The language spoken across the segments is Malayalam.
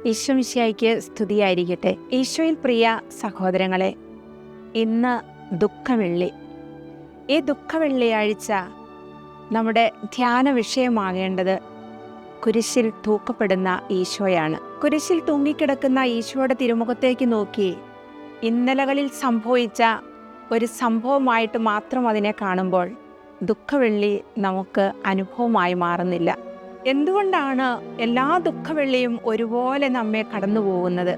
ഈശോ മിശിഹായ്ക്ക് സ്തുതിയായിരിക്കട്ടെ. ഈശോയിൽ പ്രിയ സഹോദരങ്ങളെ, ഇന്ന് ദുഃഖവെള്ളി. ഈ ദുഃഖവെള്ളിയാഴ്ച നമ്മുടെ ധ്യാന വിഷയമാകേണ്ടത് കുരിശിൽ തൂക്കപ്പെടുന്ന ഈശോയാണ്. കുരിശിൽ തൂങ്ങിക്കിടക്കുന്ന ഈശോയുടെ തിരുമുഖത്തേക്ക് നോക്കി ഇന്നലകളിൽ സംഭവിച്ച ഒരു സംഭവമായിട്ട് മാത്രം അതിനെ കാണുമ്പോൾ ദുഃഖവെള്ളി നമുക്ക് അനുഭവമായി മാറുന്നില്ല. എന്തുകൊണ്ടാണ് എല്ലാ ദുഃഖവെള്ളിയും ഒരുപോലെ നമ്മെ കടന്നു പോകുന്നത്?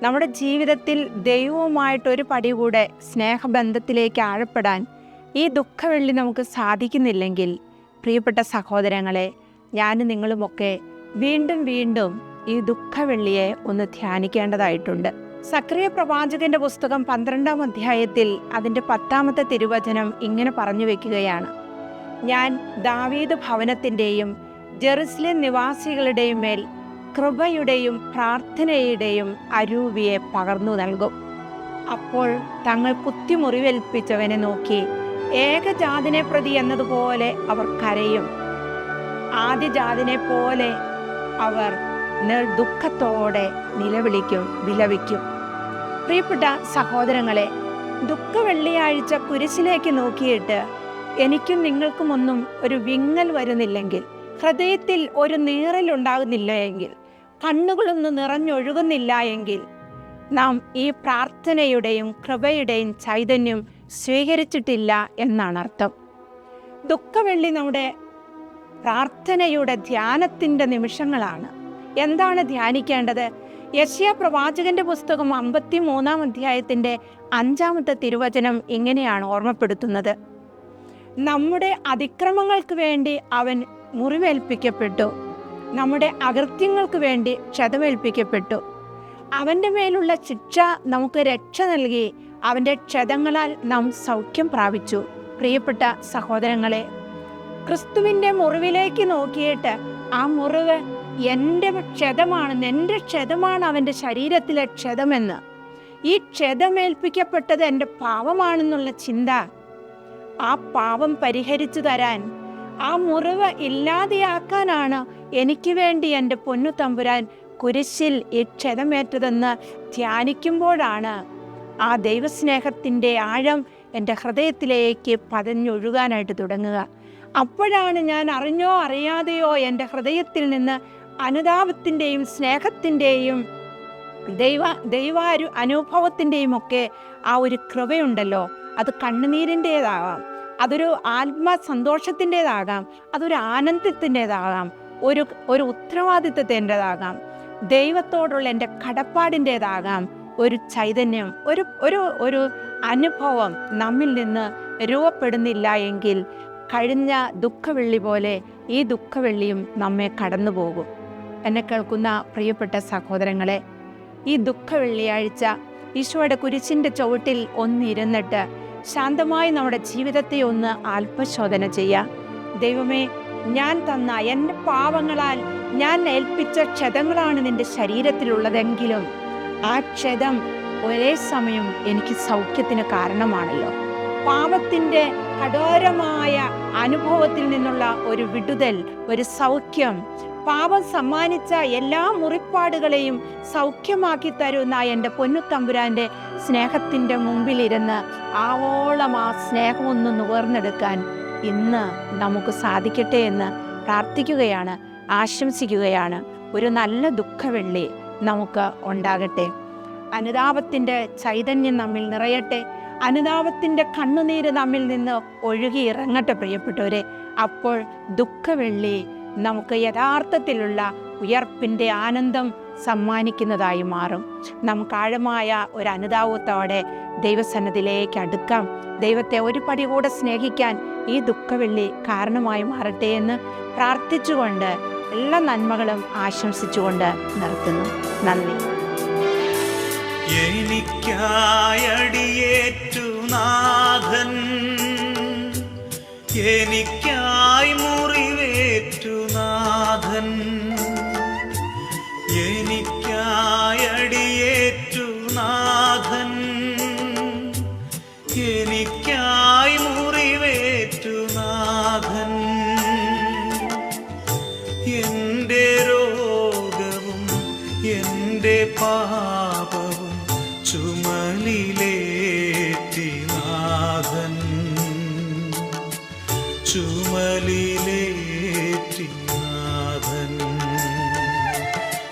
നമ്മുടെ ജീവിതത്തിൽ ദൈവവുമായിട്ടൊരു പടി കൂടെ സ്നേഹബന്ധത്തിലേക്ക് ആഴപ്പെടാൻ ഈ ദുഃഖവെള്ളി നമുക്ക് സാധിക്കുന്നില്ലെങ്കിൽ, പ്രിയപ്പെട്ട സഹോദരങ്ങളെ, ഞാനും നിങ്ങളുമൊക്കെ വീണ്ടും വീണ്ടും ഈ ദുഃഖവെള്ളിയെ ഒന്ന് ധ്യാനിക്കേണ്ടതായിട്ടുണ്ട്. സക്രിയ പ്രവാചകന്റെ പുസ്തകം 12-ാം അധ്യായത്തിൽ അതിൻ്റെ 10-ാമത്തെ തിരുവചനം ഇങ്ങനെ പറഞ്ഞു വെക്കുകയാണ്: ഞാൻ ദാവീദ് ഭവനത്തിൻ്റെയും ജെറുസലേം നിവാസികളുടെയും മേൽ കൃപയുടെയും പ്രാർത്ഥനയുടെയും അരൂപിയെ പകർന്നു നൽകും. അപ്പോൾ തങ്ങൾ കുത്തിമുറിവേൽപ്പിച്ചവനെ നോക്കി ഏകജാതിനെ പ്രതി എന്നതുപോലെ അവർ കരയും, ആദ്യജാതിനെ പോലെ അവർ ദുഃഖത്തോടെ വിലപിക്കും. പ്രിയപ്പെട്ട സഹോദരങ്ങളെ, ദുഃഖവെള്ളിയാഴ്ച കുരിശിലേക്ക് നോക്കിയിട്ട് എനിക്കും നിങ്ങൾക്കുമൊന്നും ഒരു വിങ്ങൽ വരുന്നില്ലെങ്കിൽ, ഹൃദയത്തിൽ ഒരു നീറലുണ്ടാകുന്നില്ല എങ്കിൽ, കണ്ണുകളൊന്നും നിറഞ്ഞൊഴുകുന്നില്ല എങ്കിൽ, നാം ഈ പ്രാർത്ഥനയുടെയും കൃപയുടെയും ചൈതന്യം സ്വീകരിച്ചിട്ടില്ല എന്നാണ് അർത്ഥം. ദുഃഖവെള്ളി നമ്മുടെ പ്രാർത്ഥനയുടെ ധ്യാനത്തിൻ്റെ നിമിഷങ്ങളാണ്. എന്താണ് ധ്യാനിക്കേണ്ടത്? യെശയ്യാ പ്രവാചകന്റെ പുസ്തകം 53-ാം അധ്യായത്തിൻ്റെ 5-ാമത്തെ തിരുവചനം ഇങ്ങനെയാണ് ഓർമ്മപ്പെടുത്തുന്നത്: നമ്മുടെ അതിക്രമങ്ങൾക്ക് വേണ്ടി അവൻ മുറിവേൽപ്പിക്കപ്പെട്ടു, നമ്മുടെ അകൃത്യങ്ങൾക്ക് വേണ്ടി ക്ഷതമേൽപ്പിക്കപ്പെട്ടു. അവൻ്റെ മേലുള്ള ശിക്ഷ നമുക്ക് രക്ഷ നൽകി, അവൻ്റെ ക്ഷതങ്ങളാൽ നാം സൗഖ്യം പ്രാപിച്ചു. പ്രിയപ്പെട്ട സഹോദരങ്ങളെ, ക്രിസ്തുവിൻ്റെ മുറിവിലേക്ക് നോക്കിയിട്ട് ആ മുറിവ് എൻ്റെ ക്ഷതമാണ് അവൻ്റെ ശരീരത്തിലെ ക്ഷതമെന്ന്, ഈ ക്ഷതമേൽപ്പിക്കപ്പെട്ടത് എൻ്റെ പാപമാണെന്നുള്ള ചിന്ത, ആ പാപം പരിഹരിച്ചു തരാൻ, ആ മുറിവ് ഇല്ലാതെയാക്കാനാണ് എനിക്ക് വേണ്ടി എൻ്റെ പൊന്നു തമ്പുരാൻ കുരിശിൽ ഈ ക്ഷതമേറ്റതെന്ന് ധ്യാനിക്കുമ്പോഴാണ് ആ ദൈവസ്നേഹത്തിൻ്റെ ആഴം എൻ്റെ ഹൃദയത്തിലേക്ക് പതഞ്ഞൊഴുകാനായിട്ട് തുടങ്ങുക. അപ്പോഴാണ് ഞാൻ അറിഞ്ഞോ അറിയാതെയോ എൻ്റെ ഹൃദയത്തിൽ നിന്ന് അനുതാപത്തിൻ്റെയും സ്നേഹത്തിൻ്റെയും അനുഭവത്തിൻ്റെയും ഒക്കെ ആ ഒരു കൃപയുണ്ടല്ലോ, അത് കണ്ണുനീരിൻ്റേതാകാം, അതൊരു ആത്മസന്തോഷത്തിൻ്റെതാകാം, അതൊരു ആനന്ദത്തിൻ്റെതാകാം, ഒരു ഉത്തരവാദിത്വത്തിൻ്റെതാകാം, ദൈവത്തോടുള്ള എൻ്റെ കടപ്പാടിൻ്റെതാകാം. ഒരു ചൈതന്യം, ഒരു അനുഭവം നമ്മിൽ നിന്ന് രൂപപ്പെടുന്നില്ല എങ്കിൽ കഴിഞ്ഞ ദുഃഖവെള്ളി പോലെ ഈ ദുഃഖവെള്ളിയും നമ്മെ കടന്നു പോകും. എന്നെ കേൾക്കുന്ന പ്രിയപ്പെട്ട സഹോദരങ്ങളെ, ഈ ദുഃഖവെള്ളിയാഴ്ച ഈശോയുടെ കുരിശിൻ്റെ ചുവട്ടിൽ ഒന്നിരുന്നിട്ട് ശാന്തമായി നമ്മുടെ ജീവിതത്തെ ഒന്ന് ആത്മശോധന ചെയ്യാം. ദൈവമേ, ഞാൻ തന്ന എൻ്റെ പാവങ്ങളാൽ ഞാൻ ഏൽപ്പിച്ച ക്ഷതങ്ങളാണ് നിൻ്റെ ശരീരത്തിലുള്ളതെങ്കിലും ആ ക്ഷതം ഒരേ സമയം എനിക്ക് സൗഖ്യത്തിന് കാരണമാണല്ലോ. പാപത്തിൻ്റെ കഠോരമായ അനുഭവത്തിൽ നിന്നുള്ള ഒരു വിടുതൽ, ഒരു സൗഖ്യം, പാപം സമ്മാനിച്ച എല്ലാ മുറിപ്പാടുകളെയും സൗഖ്യമാക്കി തരുന്ന എൻ്റെ പൊന്നുതമ്പുരാൻ്റെ സ്നേഹത്തിൻ്റെ മുമ്പിലിരുന്ന് ആവോളം ആ സ്നേഹമൊന്ന് നുകർന്നെടുക്കാൻ ഇന്ന് നമുക്ക് സാധിക്കട്ടെ എന്ന് പ്രാർത്ഥിക്കുകയാണ്, ആശംസിക്കുകയാണ്. ഒരു നല്ല ദുഃഖവെള്ളി നമുക്ക് ഉണ്ടാകട്ടെ. അനുതാപത്തിൻ്റെ ചൈതന്യം നമ്മിൽ നിറയട്ടെ. അനുതാപത്തിൻ്റെ കണ്ണുനീര് നമ്മിൽ നിന്ന് ഒഴുകി ഇറങ്ങട്ടെ പ്രിയപ്പെട്ടവരെ. അപ്പോൾ ദുഃഖവെള്ളി നമുക്ക് യഥാർത്ഥത്തിലുള്ള ഉയർപ്പിൻ്റെ ആനന്ദം സമ്മാനിക്കുന്നതായി മാറും. നമുക്ക് ആഴമായ ഒരു അനുതാപത്തോടെ ദൈവസന്നിധിയിലേക്ക് അടുക്കാം. ദൈവത്തെ ഒരു പടി കൂടെ സ്നേഹിക്കാൻ ഈ ദുഃഖവെള്ളി കാരണമായി മാറട്ടെ എന്ന് പ്രാർത്ഥിച്ചുകൊണ്ട് എല്ലാ നന്മകളും ആശംസിച്ചുകൊണ്ട് നിർത്തുന്നു. നന്ദി. എനിക്കായടിയേറ്റു നാഥൻ, എനിക്കായി മുറിവേറ്റു നാഥൻ, എനിക്കായടിയേറ്റു നാഥൻ, എനിക്കായി മുറിവേറ്റു നാഥൻ. എൻ്റെ രോഗവും എൻ്റെ പാപവും ചുമലിലേറ്റി നാഥൻ ചുമലിലേ